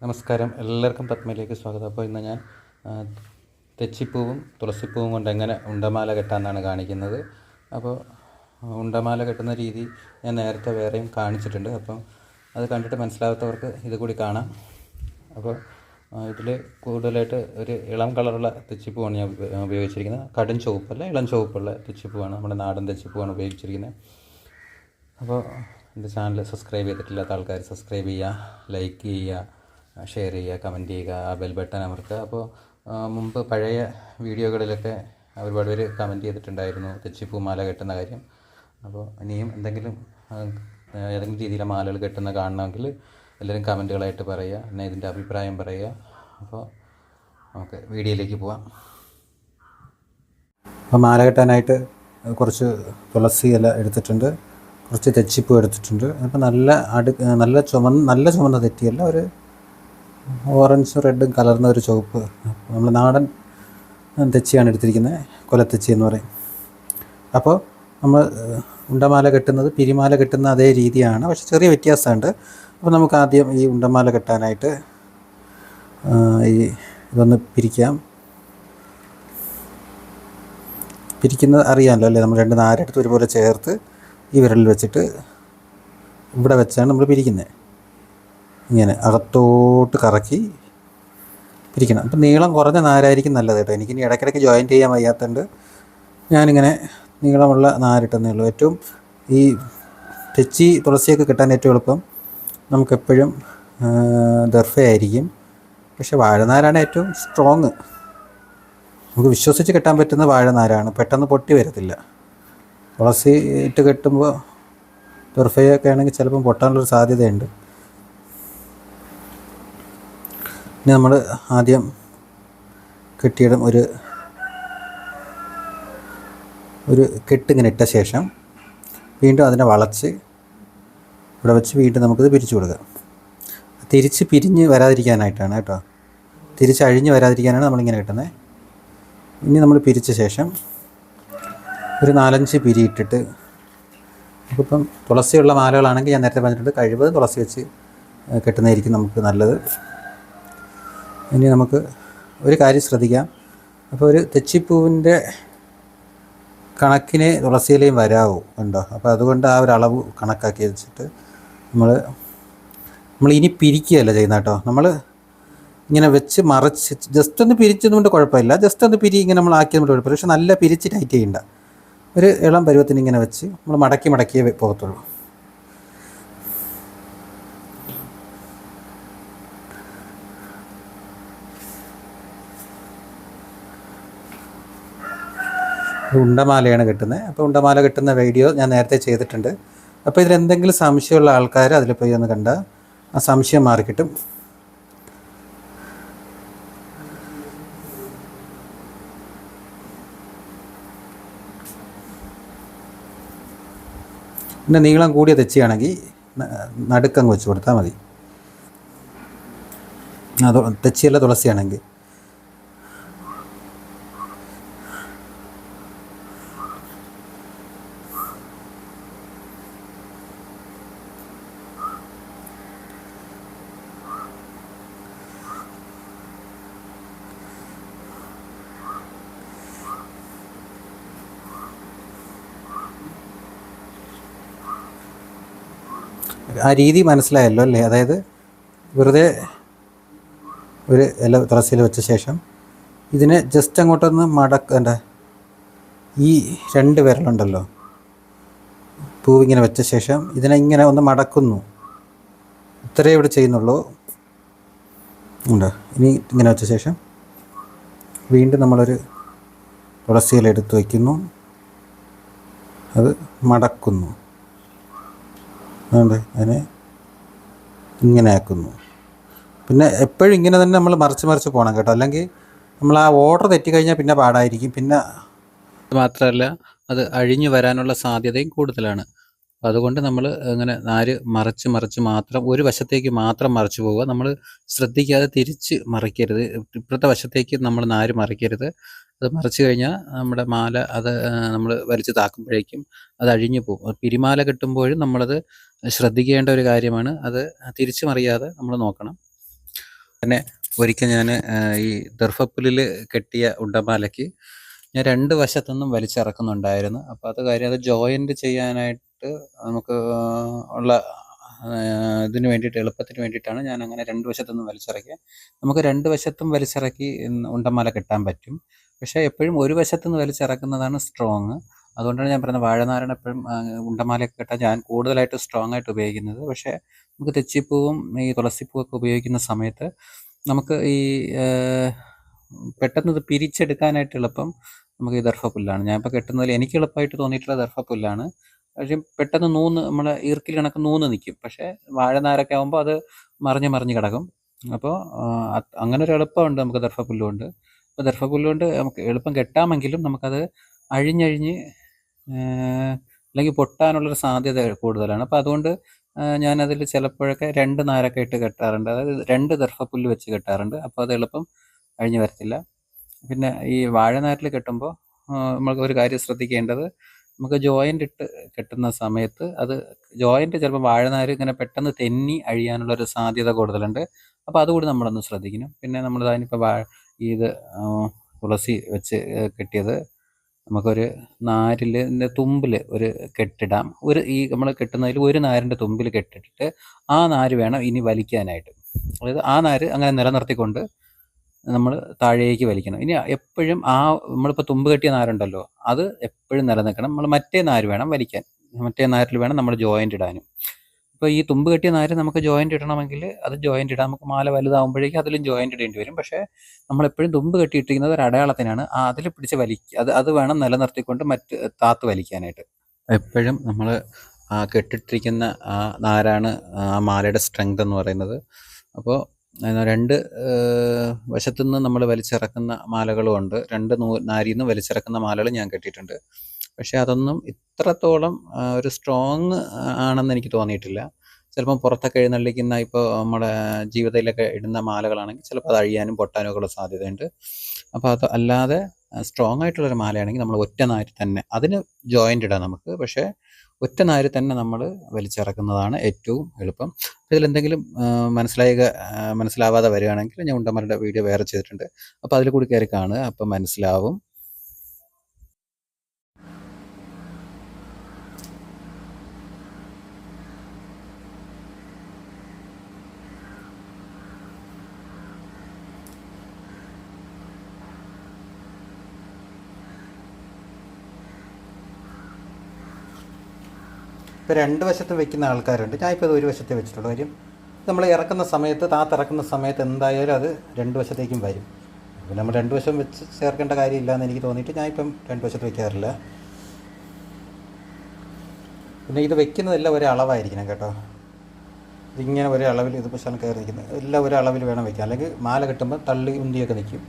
നമസ്കാരം, എല്ലാവർക്കും പത്മയിലേക്ക് സ്വാഗതം. അപ്പോൾ ഇന്ന് ഞാൻ തെച്ചിപ്പൂവും തുളസിപ്പൂവും കൊണ്ട് എങ്ങനെ ഉണ്ടമാല കെട്ടാമെന്നാണ് കാണിക്കുന്നത്. അപ്പോൾ ഉണ്ടമാല കെട്ടുന്ന രീതി ഞാൻ നേരത്തെ വേറെയും കാണിച്ചിട്ടുണ്ട്. അപ്പം അത് കണ്ടിട്ട് മനസ്സിലാകാത്തവർക്ക് ഇത് കൂടി കാണാം. അപ്പോൾ ഇതിൽ കൂടുതലായിട്ട് ഒരു ഇളം കളറുള്ള തെച്ചിപ്പൂവാണ് ഞാൻ ഉപയോഗിച്ചിരിക്കുന്നത്. കടും ചുവപ്പല്ല, ഇളം ചുവപ്പുള്ള തെച്ചിപ്പൂവാണ്, നമ്മുടെ നാടൻ തെച്ചിപ്പൂവാണ് ഉപയോഗിച്ചിരിക്കുന്നത്. അപ്പോൾ എൻ്റെ ചാനൽ സബ്സ്ക്രൈബ് ചെയ്തിട്ടില്ലാത്ത ആൾക്കാർ സബ്സ്ക്രൈബ് ചെയ്യുക, ലൈക്ക് ചെയ്യുക, ഷെയർ ചെയ്യുക, കമൻറ്റ് ചെയ്യുക, ആ ബെൽ ബട്ടൺ അമർത്തുക. അപ്പോൾ മുമ്പ് പഴയ വീഡിയോകളിലൊക്കെ ഒരുപാട് പേര് കമൻറ്റ് ചെയ്തിട്ടുണ്ടായിരുന്നു തെച്ചിപ്പൂ മാല കെട്ടുന്ന കാര്യം. അപ്പോൾ ഇനിയും ഏതെങ്കിലും രീതിയിലെ മാലകൾ കെട്ടുന്ന കാണണമെങ്കിൽ എല്ലാവരും കമൻറ്റുകളായിട്ട് പറയുക, എന്നെ ഇതിൻ്റെ അഭിപ്രായം പറയുക. അപ്പോൾ നമുക്ക് വീഡിയോയിലേക്ക് പോവാം. അപ്പോൾ മാല കെട്ടാനായിട്ട് കുറച്ച് തുളസി ഇല എടുത്തിട്ടുണ്ട്, കുറച്ച് തെച്ചിപ്പൂ എടുത്തിട്ടുണ്ട്. അപ്പോൾ നല്ല ചുമന്ന തെറ്റിയല്ല, ഒരു ഓറഞ്ചും റെഡും കലർന്ന ഒരു ചുവപ്പ്, നമ്മൾ നാടൻ തെച്ചിയാണ് എടുത്തിരിക്കുന്നത്, കൊലത്തെച്ചി എന്ന് പറയും. അപ്പോൾ നമ്മൾ ഉണ്ടമാല കെട്ടുന്നത് പിരിമാല കെട്ടുന്ന അതേ രീതിയാണ്, പക്ഷെ ചെറിയ വ്യത്യാസമുണ്ട്. അപ്പോൾ നമുക്ക് ആദ്യം ഈ ഉണ്ടമാല കെട്ടാനായിട്ട് ഇതൊന്ന് പിരിക്കുന്നത് അറിയാമല്ലോ അല്ലേ. നമ്മൾ രണ്ട് നാരെടുത്ത് ഒരുപോലെ ചേർത്ത് ഈ വിരലിൽ വെച്ചിട്ട് ഇവിടെ വെച്ചാണ് നമ്മൾ പിരിക്കുന്നത്. ഇങ്ങനെ അകത്തോട്ട് കറക്കി പിരിക്കണം. അപ്പം നീളം കുറഞ്ഞ നാരായിരിക്കും നല്ലത് കേട്ടോ. എനിക്കിനി ഇടയ്ക്കിടയ്ക്ക് ജോയിൻറ്റ് ചെയ്യാൻ വയ്യാത്തതുകൊണ്ട് ഞാനിങ്ങനെ നീളമുള്ള നാരിട്ടെന്നേ ഉള്ളൂ. ഏറ്റവും ഈ തെച്ചി തുളസിയൊക്കെ കിട്ടാൻ ഏറ്റവും എളുപ്പം നമുക്കെപ്പോഴും ദർഭയായിരിക്കും. പക്ഷേ വാഴനാരാണ് ഏറ്റവും സ്ട്രോങ്. നമുക്ക് വിശ്വസിച്ച് കെട്ടാൻ പറ്റുന്ന വാഴനാരാണ്, പെട്ടെന്ന് പൊട്ടി വരത്തില്ല. തുളസി ഇട്ട് കെട്ടുമ്പോൾ ദർഭയൊക്കെ ആണെങ്കിൽ ചിലപ്പം പൊട്ടാനുള്ളൊരു സാധ്യതയുണ്ട്. ഇനി നമ്മൾ ആദ്യം കെട്ടിയിടും ഒരു കെട്ടിങ്ങനെ ഇട്ട ശേഷം വീണ്ടും അതിനെ വളച്ച് ഇവിടെ വെച്ച് വീണ്ടും നമുക്കിത് പിരിച്ചു കൊടുക്കാം. തിരിച്ച് പിരിഞ്ഞ് വരാതിരിക്കാനായിട്ടാണ് കേട്ടോ, തിരിച്ചഴിഞ്ഞ് വരാതിരിക്കാനാണ് നമ്മളിങ്ങനെ കെട്ടുന്നത്. ഇനി നമ്മൾ പിരിച്ച ശേഷം ഒരു 4-5 പിരിയിട്ടിട്ട്, നമുക്കിപ്പം തുളസിയുള്ള മാലകളാണെങ്കിൽ ഞാൻ നേരത്തെ പറഞ്ഞിട്ടുണ്ട്, കഴിവത് തുളസി വെച്ച് കെട്ടുന്നതായിരിക്കും നമുക്ക് നല്ലത്. ഇനി നമുക്ക് ഒരു കാര്യം ശ്രദ്ധിക്കാം. അപ്പോൾ ഒരു തെച്ചിപ്പൂവിൻ്റെ കണക്കിന് തുളസിയിലയും വരാവൂ ഉണ്ടോ. അപ്പോൾ അതുകൊണ്ട് ആ ഒരു അളവ് കണക്കാക്കി വെച്ചിട്ട് നമ്മൾ ഇനി പിരിക്കുകയല്ല ചെയ്യുന്നത് കേട്ടോ. നമ്മൾ ഇങ്ങനെ വെച്ച് മറിച്ച് ജസ്റ്റ് ഒന്ന് പിരിച്ചതുകൊണ്ട് കുഴപ്പമില്ല, ജസ്റ്റ് ഒന്ന് ഇങ്ങനെ നമ്മൾ ആക്കിയതുകൊണ്ട് കുഴപ്പമില്ല. പക്ഷെ നല്ല പിരിച്ച് ടൈറ്റ് ചെയ്യണ്ട, ഒരു ഇളം പരുവത്തിന് ഇങ്ങനെ വെച്ച് നമ്മൾ മടക്കിയേ പോകത്തുള്ളൂ. ഉണ്ടമാലയാണ് കെട്ടുന്നത്. അപ്പോൾ ഉണ്ടമാല കെട്ടുന്ന വീഡിയോ ഞാൻ നേരത്തെ ചെയ്തിട്ടുണ്ട്. അപ്പോൾ ഇതിലെന്തെങ്കിലും സംശയമുള്ള ആൾക്കാർ അതിൽ പോയി ഒന്ന് കണ്ടാൽ ആ സംശയം മാറിക്കിട്ടും. പിന്നെ നീളം കൂടിയ തെച്ചിയാണെങ്കിൽ നടുക്കങ്ങ് വെച്ച് കൊടുത്താൽ മതി. തെച്ചിയല്ല തുളസിയാണെങ്കിൽ. ആ രീതി മനസ്സിലായല്ലോ അല്ലേ. അതായത് വെറുതെ ഒരു ഇല തുളസിയിൽ വെച്ച ശേഷം ഇതിനെ ജസ്റ്റ് അങ്ങോട്ടൊന്ന് മടക്കണ്ട, ഈ 2 വിരലുണ്ടല്ലോ പൂവിങ്ങനെ വെച്ച ശേഷം ഇതിനെ ഇങ്ങനെ ഒന്ന് മടക്കുന്നു. ഇത്രയേ ഇവിടെ ചെയ്യുന്നുള്ളൂ ഉണ്ടോ. ഇനി ഇങ്ങനെ വെച്ച ശേഷം വീണ്ടും നമ്മളൊരു തുളസിയില എടുത്ത് വയ്ക്കുന്നു, അത് മടക്കുന്നു, അതുകൊണ്ട് അതിനെ ഇങ്ങനെ ആക്കുന്നു. പിന്നെ എപ്പോഴും ഇങ്ങനെ തന്നെ നമ്മൾ മറിച്ച് പോകണം കേട്ടോ, അല്ലെങ്കിൽ നമ്മൾ ആ ഓർഡർ തെറ്റിക്കഴിഞ്ഞാൽ പിന്നെ പാടായിരിക്കും. പിന്നെ മാത്രമല്ല അത് അഴിഞ്ഞു വരാനുള്ള സാധ്യതയും കൂടുതലാണ്. അപ്പോൾ അതുകൊണ്ട് നമ്മൾ അങ്ങനെ നാര് മറിച്ച് മാത്രം ഒരു വശത്തേക്ക് മാത്രം മറിച്ച് പോവുക. നമ്മൾ ശ്രദ്ധിക്കാതെ തിരിച്ച് മറിക്കരുത്, ഇപ്പുറത്തെ വശത്തേക്ക് നമ്മൾ നാര് മറിക്കരുത്. അത് മറിച്ച് കഴിഞ്ഞാൽ നമ്മുടെ മാല നമ്മൾ വലിച്ച് താക്കുമ്പോഴേക്കും അത് അഴിഞ്ഞു പോകും. പിരിമാല കെട്ടുമ്പോഴും നമ്മളത് ശ്രദ്ധിക്കേണ്ട ഒരു കാര്യമാണ്. അത് തിരിച്ചു മറിയാതെ നമ്മൾ നോക്കണം. തന്നെ ഒരിക്കൽ ഞാൻ ഈ ദർഭപ്പുല്ലിൽ കെട്ടിയ ഉണ്ടമാലയ്ക്ക് ഞാൻ 2 വശത്തുനിന്നും വലിച്ചിറക്കുന്നുണ്ടായിരുന്നു. അപ്പോൾ അത് കാര്യം അത് ജോയിൻ്റ് ചെയ്യാനായിട്ട് നമുക്ക് ഉള്ള ഇതിന് വേണ്ടിയിട്ട് എളുപ്പത്തിന് വേണ്ടിയിട്ടാണ് ഞാൻ അങ്ങനെ 2 വശത്തുനിന്നും വലിച്ചിറക്കിയത്. നമുക്ക് 2 വശത്തും വലിച്ചിറക്കി ഉണ്ടമാല കെട്ടാൻ പറ്റും. പക്ഷേ എപ്പോഴും ഒരു വശത്തുനിന്ന് വലിച്ചിറക്കുന്നതാണ് സ്ട്രോങ്. അതുകൊണ്ടാണ് ഞാൻ പറയുന്നത് വാഴനാരാണ് എപ്പോഴും ഉണ്ടമാലയൊക്കെ കെട്ടാൻ ഞാൻ കൂടുതലായിട്ട് സ്ട്രോങ് ആയിട്ട് ഉപയോഗിക്കുന്നത്. പക്ഷേ നമുക്ക് തെച്ചിപ്പൂവും ഈ തുളസിപ്പൂവൊക്കെ ഉപയോഗിക്കുന്ന സമയത്ത് നമുക്ക് ഈ പെട്ടെന്ന് ഇത് പിരിച്ചെടുക്കാനായിട്ട് എളുപ്പം നമുക്ക് ഈ ദർഭപ്പുല്ലാണ്. ഞാനിപ്പോൾ കെട്ടുന്നതിൽ എനിക്ക് എളുപ്പമായിട്ട് തോന്നിയിട്ടുള്ള ദർഭപ്പുല്ലാണ്. പക്ഷേ പെട്ടെന്ന് നമ്മളെ ഈർക്കിൽ കണക്ക് നിൽക്കും. പക്ഷേ വാഴനാരൊക്കെ ആകുമ്പോൾ അത് മറിഞ്ഞ് കിടക്കും. അപ്പോൾ അങ്ങനെ ഒരു എളുപ്പമുണ്ട് നമുക്ക് ദർഭപ്പുല്ല് കൊണ്ട്. അപ്പോൾ ദർഭപ്പുല്ല് കൊണ്ട് നമുക്ക് എളുപ്പം കെട്ടാമെങ്കിലും നമുക്കത് അഴിഞ്ഞഴിഞ്ഞ് അല്ലെങ്കിൽ പൊട്ടാനുള്ളൊരു സാധ്യത കൂടുതലാണ്. അപ്പോൾ അതുകൊണ്ട് ഞാനതിൽ ചിലപ്പോഴൊക്കെ 2 നാരൊക്കെ ഇട്ട് കെട്ടാറുണ്ട്. അതായത് 2 ദർഭപ്പുല്ല് വെച്ച് കെട്ടാറുണ്ട്. അപ്പോൾ അത് എളുപ്പം അഴിഞ്ഞ് വരത്തില്ല. പിന്നെ ഈ വാഴനാരിൽ കെട്ടുമ്പോൾ നമുക്ക് ഒരു കാര്യം ശ്രദ്ധിക്കേണ്ടത്, നമുക്ക് ജോയിൻ്റ് ഇട്ട് കെട്ടുന്ന സമയത്ത് അത് ജോയിൻ്റ് ചിലപ്പോൾ വാഴനാര് ഇങ്ങനെ പെട്ടെന്ന് തെന്നി അഴിയാനുള്ളൊരു സാധ്യത കൂടുതലുണ്ട്. അപ്പോൾ അതുകൂടി നമ്മളൊന്ന് ശ്രദ്ധിക്കണം. പിന്നെ നമ്മൾ അതിനിപ്പോൾ ഇത് തുളസി വെച്ച് കെട്ടിയത് നമുക്കൊരു നാരിൻ്റെ തുമ്പിൽ ഒരു കെട്ടിടാം. ഈ നമ്മൾ കെട്ടുന്നതിൽ ഒരു നാരിൻ്റെ തുമ്പിൽ കെട്ടിട്ടിട്ട് ആ നാര് വേണം ഇനി വലിക്കാനായിട്ട്. അതായത് ആ നാര് അങ്ങനെ നിലനിർത്തിക്കൊണ്ട് നമ്മൾ താഴേക്ക് വലിക്കണം. ഇനി എപ്പോഴും നമ്മളിപ്പോൾ തുമ്പ് കെട്ടിയ നാരുണ്ടല്ലോ അത് എപ്പോഴും നിലനിൽക്കണം. നമ്മൾ മറ്റേ നാര് വേണം വലിക്കാൻ. മറ്റേ നാരിൽ വേണം നമ്മൾ ജോയിൻ്റ് ഇടാനും. ഇപ്പോൾ ഈ തുമ്പ് കെട്ടിയ നാര് നമുക്ക് ജോയിൻ്റ് ഇടണമെങ്കിൽ അത് ജോയിൻ്റ് ഇടാം. നമുക്ക് മാല വലുതാകുമ്പോഴേക്കും അതിലും ജോയിൻ്റ് ഇടേണ്ടി വരും. പക്ഷേ നമ്മളെപ്പോഴും തുമ്പ് കെട്ടിയിട്ടിരിക്കുന്നത് ഒരു അടയാളത്തിനാണ്. അതിൽ പിടിച്ച് അത് വേണം നിലനിർത്തിക്കൊണ്ട് താത്ത് വലിക്കാനായിട്ട്. എപ്പോഴും നമ്മൾ കെട്ടിട്ടിരിക്കുന്ന ആ നാരാണ് ആ മാലയുടെ സ്ട്രെങ്ത് എന്ന് പറയുന്നത്. അപ്പോൾ 2 വശത്തുനിന്ന് നമ്മൾ വലിച്ചിറക്കുന്ന മാലകളും ഉണ്ട്. 2 നാരിൽ നിന്ന് വലിച്ചിറക്കുന്ന മാലകൾ ഞാൻ കെട്ടിയിട്ടുണ്ട്. പക്ഷേ അതൊന്നും ഇത്രത്തോളം ഒരു സ്ട്രോങ് ആണെന്ന് എനിക്ക് തോന്നിയിട്ടില്ല. ചിലപ്പം പുറത്തൊക്കെ എഴുന്നള്ളിക്കുന്ന ഇപ്പോൾ നമ്മുടെ ജീവിതത്തിലൊക്കെ ഇടുന്ന മാലകളാണെങ്കിൽ ചിലപ്പോൾ അത് അഴിയാനും പൊട്ടാനും ഒക്കെ ഉള്ള സാധ്യതയുണ്ട്. അപ്പോൾ അത് അല്ലാതെ സ്ട്രോങ് ആയിട്ടുള്ളൊരു മാലയാണെങ്കിൽ നമ്മൾ ഒറ്റ നാര് തന്നെ അതിന് ജോയിൻ്റ് ഇടാം നമുക്ക്. പക്ഷേ ഒറ്റ നാര് തന്നെ നമ്മൾ വലിച്ചിറക്കുന്നതാണ് ഏറ്റവും എളുപ്പം. ഇതിലെന്തെങ്കിലും മനസ്സിലാവാതെ വരികയാണെങ്കിൽ ഞാൻ ഉണ്ടമാലയുടെ വീഡിയോ വേറെ ചെയ്തിട്ടുണ്ട്. അപ്പോൾ അതിൽ കൂടി കയറി കാണുക, അപ്പം മനസ്സിലാവും. ഇപ്പോൾ 2 വശത്തും വെക്കുന്ന ആൾക്കാരുണ്ട്. ഞാനിപ്പോൾ ഇത് ഒരു വശത്തേ വെച്ചിട്ടുള്ളൂ. കാര്യം നമ്മൾ ഇറക്കുന്ന സമയത്ത് താത്തിറക്കുന്ന സമയത്ത് എന്തായാലും അത് 2 വശത്തേക്കും വരും. അപ്പോൾ നമ്മൾ 2 വശം വെച്ച് ചേർക്കേണ്ട കാര്യമില്ല എന്ന് എനിക്ക് തോന്നിയിട്ട് ഞാനിപ്പം 2 വശത്ത് വയ്ക്കാറില്ല. പിന്നെ ഇത് വെക്കുന്നതെല്ലാം ഒരേ അളവായിരിക്കണം കേട്ടോ. ഇതിങ്ങനെ ഒരേ അളവിൽ ഇതിപ്പോൾ സ്ഥലം കയറി നിൽക്കുന്നത് എല്ലാം ഒരേ അളവിൽ വേണം വയ്ക്കാൻ. അല്ലെങ്കിൽ മാല കെട്ടുമ്പോൾ തള്ളി ഉന്തിയൊക്കെ നിൽക്കും.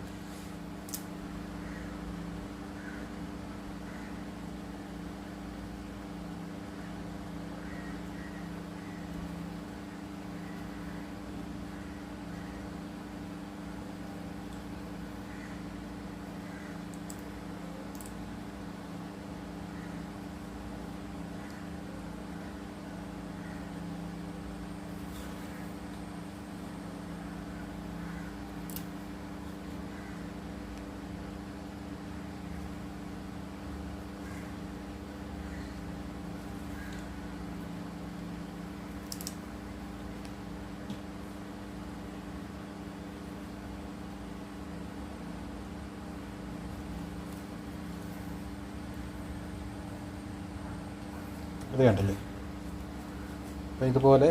ഇത് കണ്ടില്ലേ? അപ്പോൾ ഇതുപോലെ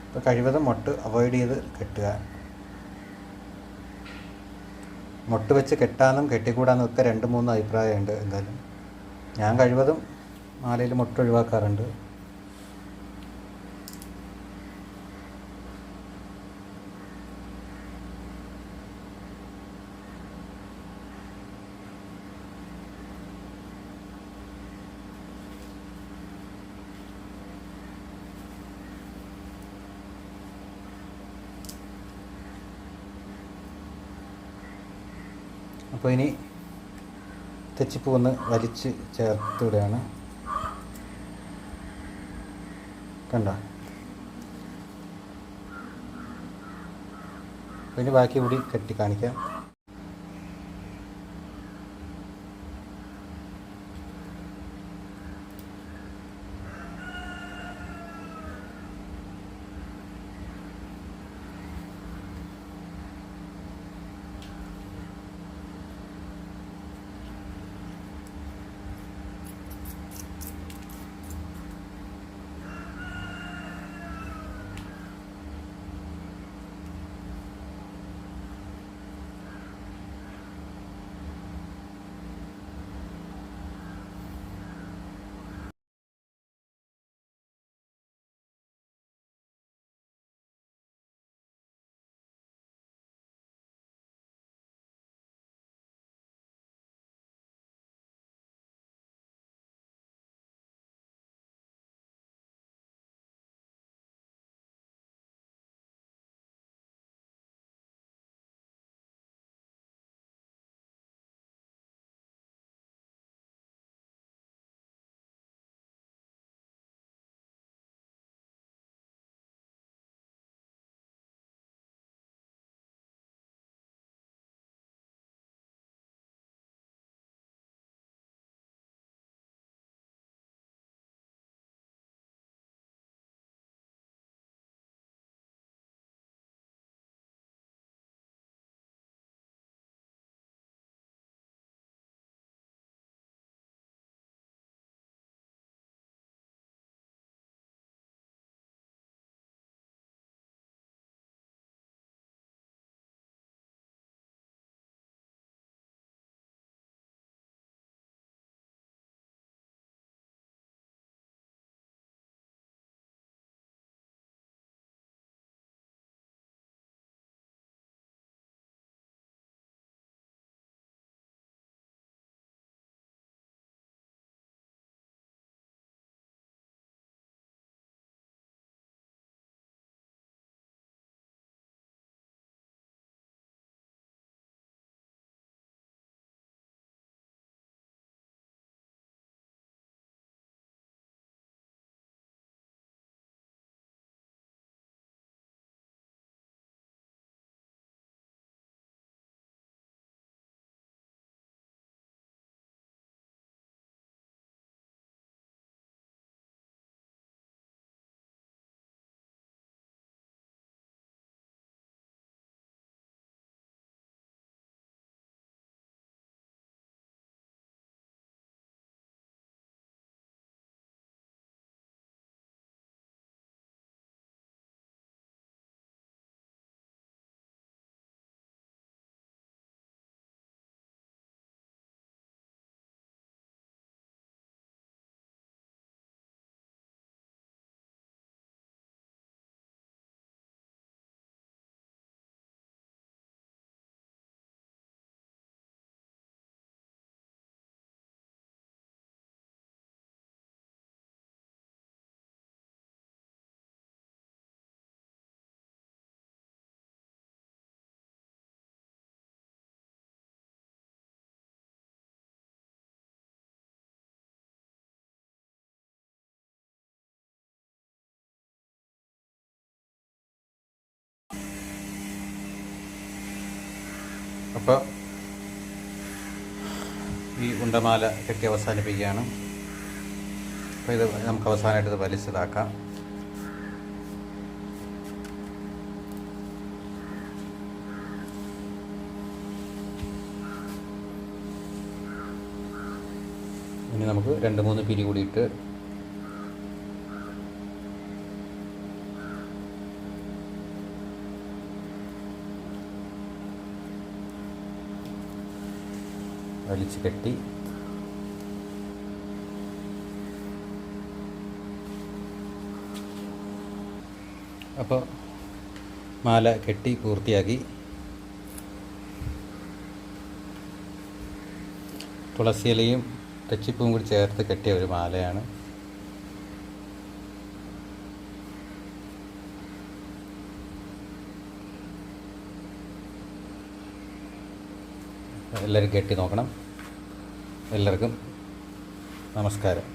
ഇപ്പോൾ കഴിവതും മൊട്ട് അവോയ്ഡ് ചെയ്ത് കെട്ടുക. മൊട്ട് വെച്ച് കെട്ടാനും കെട്ടിക്കൂടാനും ഒക്കെ 2-3 അഭിപ്രായമുണ്ട്. എന്തായാലും ഞാൻ കഴിവതും മാലയിൽ മൊട്ട് ഒഴിവാക്കാറുണ്ട്. അപ്പോൾ ഇനി തെച്ചിപ്പൂ ഒന്ന് വലിച്ച് ചേർത്ത് വിടുകയാണ്. കണ്ടോ? പിന്നെ ബാക്കി കൂടി കെട്ടി കാണിക്കാം. അപ്പോൾ ഈ ഉണ്ടമാല കെട്ടി അവസാനിപ്പിക്കുകയാണ്. അപ്പോൾ ഇത് നമുക്ക് അവസാനമായിട്ട് ഇത് വലിച്ചതാക്കാം. ഇനി നമുക്ക് 2-3 പിരി കൂടിയിട്ട് വലിച്ച് കെട്ടി അപ്പോൾ മാല കെട്ടി പൂർത്തിയാക്കി. തുളസിയിലയും തെച്ചിപ്പൂവും കൂടി ചേർത്ത് കെട്ടിയ ഒരു മാലയാണ്. എല്ലാവരും കെട്ടി നോക്കണം. എല്ലാവർക്കും നമസ്കാരം.